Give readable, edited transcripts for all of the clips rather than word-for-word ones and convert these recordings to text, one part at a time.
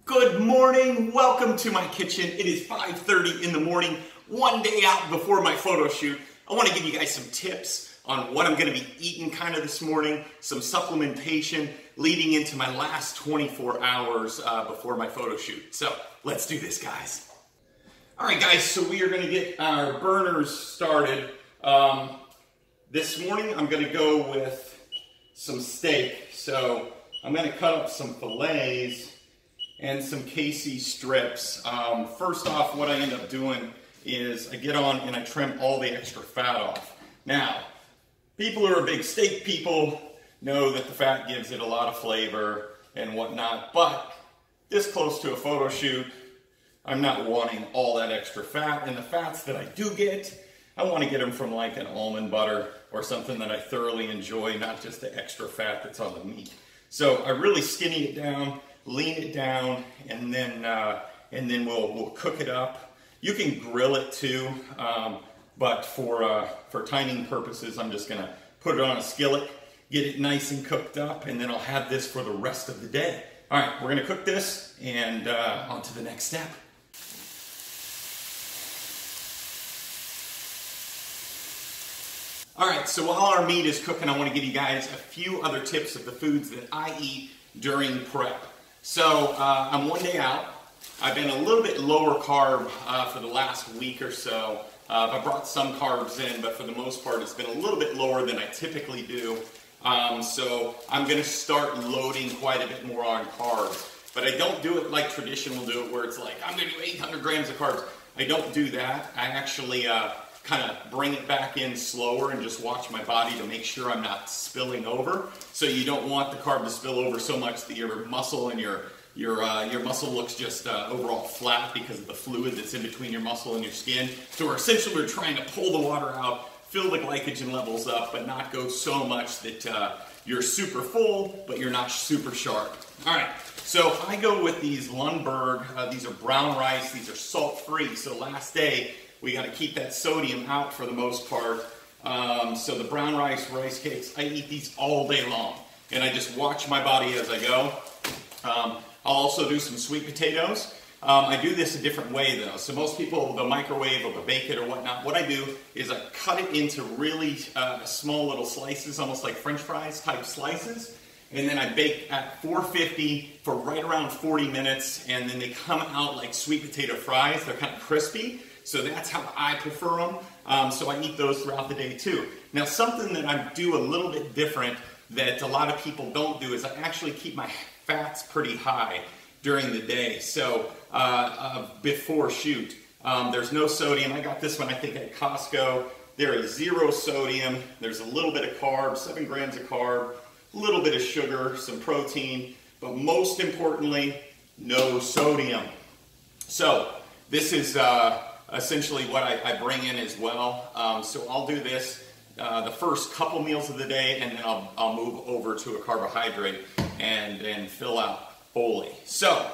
Good morning, welcome to my kitchen. It is 5:30 in the morning, one day out before my photo shoot. I want to give you guys some tips on what I'm going to be eating kind of this morning, some supplementation leading into my last 24 hours before my photo shoot. So let's do this, guys. All right, guys, so we are going to get our burners started. This morning I'm going to go with some steak. So I'm going to cut up some fillets and some KC strips. First off, what I end up doing is I get on and I trim all the extra fat off. Now, people who are big steak people know that the fat gives it a lot of flavor and whatnot, but this close to a photo shoot, I'm not wanting all that extra fat, and the fats that I do get, I want to get them from like an almond butter or something that I thoroughly enjoy, not just the extra fat that's on the meat. So I really skinny it down, lean it down, and then we'll cook it up. You can grill it too, but for timing purposes, I'm just gonna put it on a skillet, get it nice and cooked up, and then I'll have this for the rest of the day. All right, we're gonna cook this, and on to the next step. All right, so while our meat is cooking, I want to give you guys a few other tips of the foods that I eat during prep. So I'm one day out. I've been a little bit lower carb for the last week or so. I brought some carbs in, but for the most part, it's been a little bit lower than I typically do. So I'm going to start loading quite a bit more on carbs. But I don't do it like traditional do it, where it's like, I'm going to do 800 grams of carbs. I don't do that. I actually kind of bring it back in slower and just watch my body to make sure I'm not spilling over. So you don't want the carb to spill over so much that your muscle and your muscle looks just overall flat because of the fluid that's in between your muscle and your skin. So we're trying to pull the water out, fill the glycogen levels up, but not go so much that you're super full, but you're not super sharp. All right, so I go with these Lundberg. These are brown rice. These are salt-free. So last day, we got to keep that sodium out for the most part. So the brown rice cakes, I eat these all day long. And I just watch my body as I go. I'll also do some sweet potatoes. I do this a different way though. So most people, they'll microwave or they'll bake it or whatnot. What I do is I cut it into really small little slices, almost like French fries type slices. And then I bake at 450 for right around 40 minutes. And then they come out like sweet potato fries. They're kind of crispy. So that's how I prefer them. So I eat those throughout the day too. Now something that I do a little bit different that a lot of people don't do is I actually keep my fats pretty high during the day. So before shoot, there's no sodium. I got this one I think at Costco. There is 0 sodium. There's a little bit of carb, 7 grams of carb, a little bit of sugar, some protein, but most importantly, no sodium. So this is essentially what I bring in as well. So I'll do this the first couple meals of the day, and then I'll move over to a carbohydrate and fill out fully. So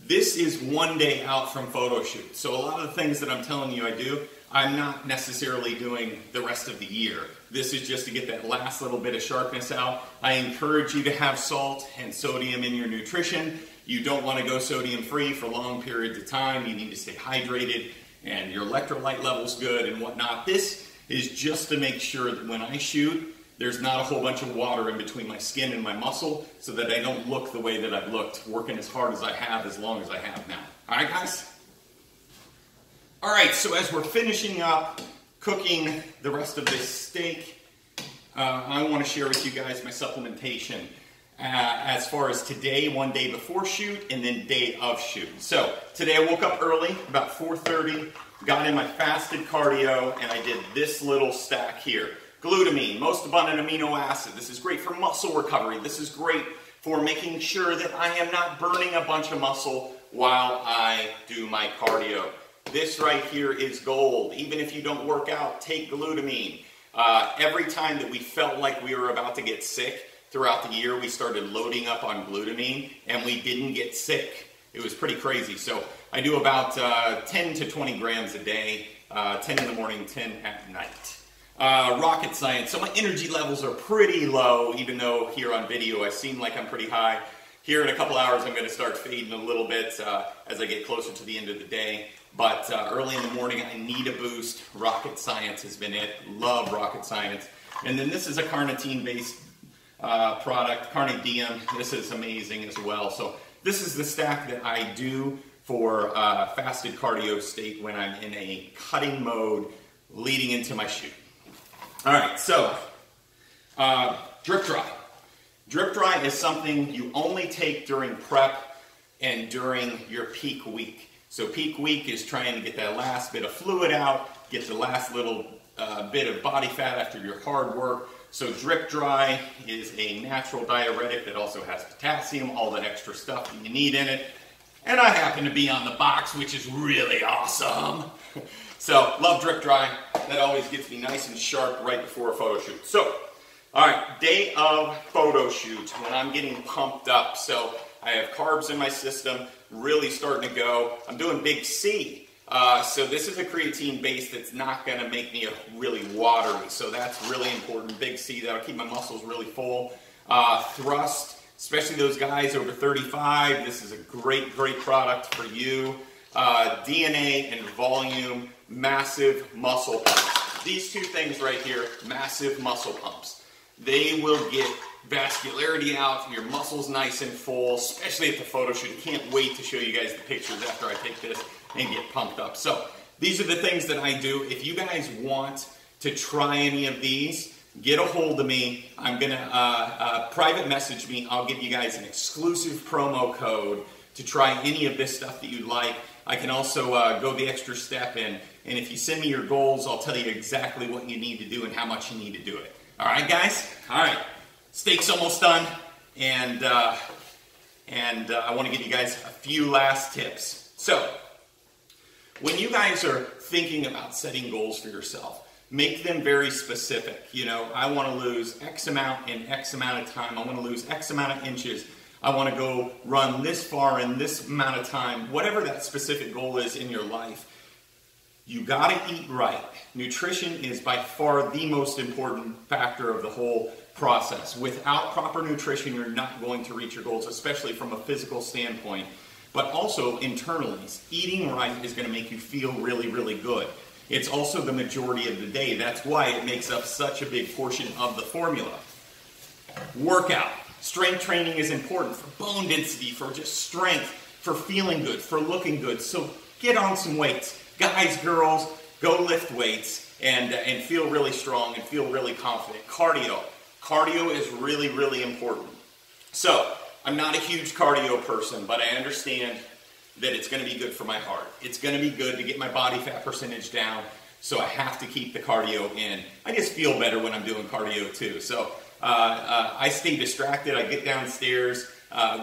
this is one day out from photo shoot. So a lot of the things that I'm telling you I do, I'm not necessarily doing the rest of the year. This is just to get that last little bit of sharpness out. I encourage you to have salt and sodium in your nutrition. You don't want to go sodium free for long periods of time. You need to stay hydrated and your electrolyte level's good and whatnot. This is just to make sure that when I shoot, there's not a whole bunch of water in between my skin and my muscle so that I don't look the way that I've looked working as hard as I have, as long as I have now. All right, guys? All right, so as we're finishing up cooking the rest of this steak, I want to share with you guys my supplementation. As far as today, one day before shoot, and then day of shoot. So today I woke up early, about 4:30, got in my fasted cardio, and I did this little stack here. Glutamine, most abundant amino acid. This is great for muscle recovery. This is great for making sure that I am not burning a bunch of muscle while I do my cardio. This right here is gold. Even if you don't work out, take glutamine. Every time that we felt like we were about to get sick, throughout the year, we started loading up on glutamine, and we didn't get sick. It was pretty crazy. So I do about 10 to 20 grams a day, 10 in the morning, 10 at night. Rocket science. So my energy levels are pretty low, even though here on video I seem like I'm pretty high. Here in a couple hours, I'm going to start fading a little bit as I get closer to the end of the day. But early in the morning, I need a boost. Rocket Science has been it. Love Rocket Science. And then this is a carnitine-based product, Carnidiem. This is amazing as well. So this is the stack that I do for fasted cardio state when I'm in a cutting mode leading into my shoot. All right, so drip dry. Drip dry is something you only take during prep and during your peak week. So peak week is trying to get that last bit of fluid out, get the last little bit of body fat after your hard work. So drip dry is a natural diuretic that also has potassium, all that extra stuff that you need in it. And I happen to be on the box, which is really awesome. So love drip dry. That always gets me nice and sharp right before a photo shoot. So, all right, day of photo shoot when I'm getting pumped up. So I have carbs in my system, really starting to go. I'm doing Big C. So this is a creatine base that's not going to make me really watery. So that's really important. Big C, that'll keep my muscles really full. Thrust, especially those guys over 35. This is a great, great product for you. DNA and volume, massive muscle pumps. These two things right here, massive muscle pumps. They will get vascularity out, your muscles nice and full, especially at the photo shoot. I can't wait to show you guys the pictures after I take this and get pumped up. So these are the things that I do. If you guys want to try any of these, get a hold of me. I'm going to private message me. I'll give you guys an exclusive promo code to try any of this stuff that you'd like. I can also go the extra step and if you send me your goals, I'll tell you exactly what you need to do and how much you need to do it. All right, guys? All right. Steak's almost done, and I want to give you guys a few last tips. So, when you guys are thinking about setting goals for yourself, make them very specific. You know, I want to lose X amount in X amount of time. I want to lose X amount of inches. I want to go run this far in this amount of time. Whatever that specific goal is in your life, you got to eat right. Nutrition is by far the most important factor of the whole process. Without proper nutrition, you're not going to reach your goals, especially from a physical standpoint. But also internally, eating right is going to make you feel really, really good. It's also the majority of the day. That's why it makes up such a big portion of the formula. Workout. Strength training is important for bone density, for just strength, for feeling good, for looking good. So get on some weights. Guys, girls, go lift weights and feel really strong and feel really confident. Cardio. Cardio is really, really important. So, I'm not a huge cardio person, but I understand that it's going to be good for my heart. It's going to be good to get my body fat percentage down, so I have to keep the cardio in. I just feel better when I'm doing cardio too. So, I stay distracted. I get downstairs,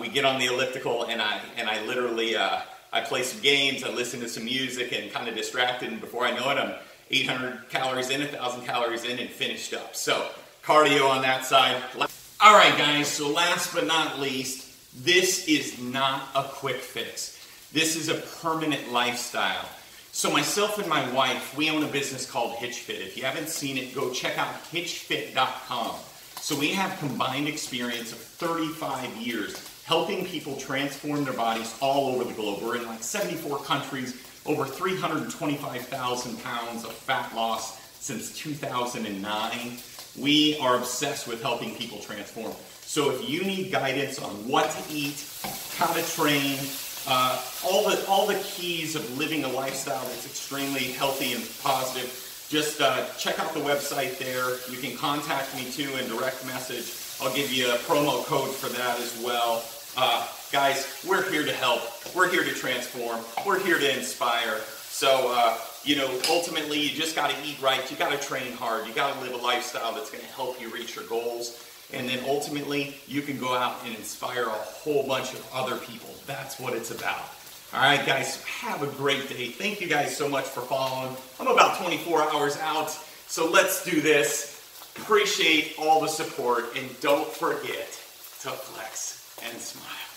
we get on the elliptical, and I literally I play some games, I listen to some music, and kind of distracted, and before I know it, I'm 800 calories in, 1,000 calories in, and finished up. So, cardio on that side. All right, guys, so last but not least, this is not a quick fix. This is a permanent lifestyle. So myself and my wife, we own a business called HitchFit. If you haven't seen it, go check out hitchfit.com. So we have combined experience of 35 years helping people transform their bodies all over the globe. We're in like 74 countries, over 325,000 pounds of fat loss since 2009. We are obsessed with helping people transform. So if you need guidance on what to eat, how to train, all the keys of living a lifestyle that's extremely healthy and positive, just check out the website there. You can contact me too in direct message. I'll give you a promo code for that as well. Guys, we're here to help. We're here to transform. We're here to inspire. So, you know, ultimately, you just got to eat right. You got to train hard. You got to live a lifestyle that's going to help you reach your goals. And then ultimately, you can go out and inspire a whole bunch of other people. That's what it's about. All right, guys, have a great day. Thank you guys so much for following. I'm about 24 hours out, so let's do this. Appreciate all the support, and don't forget to flex and smile.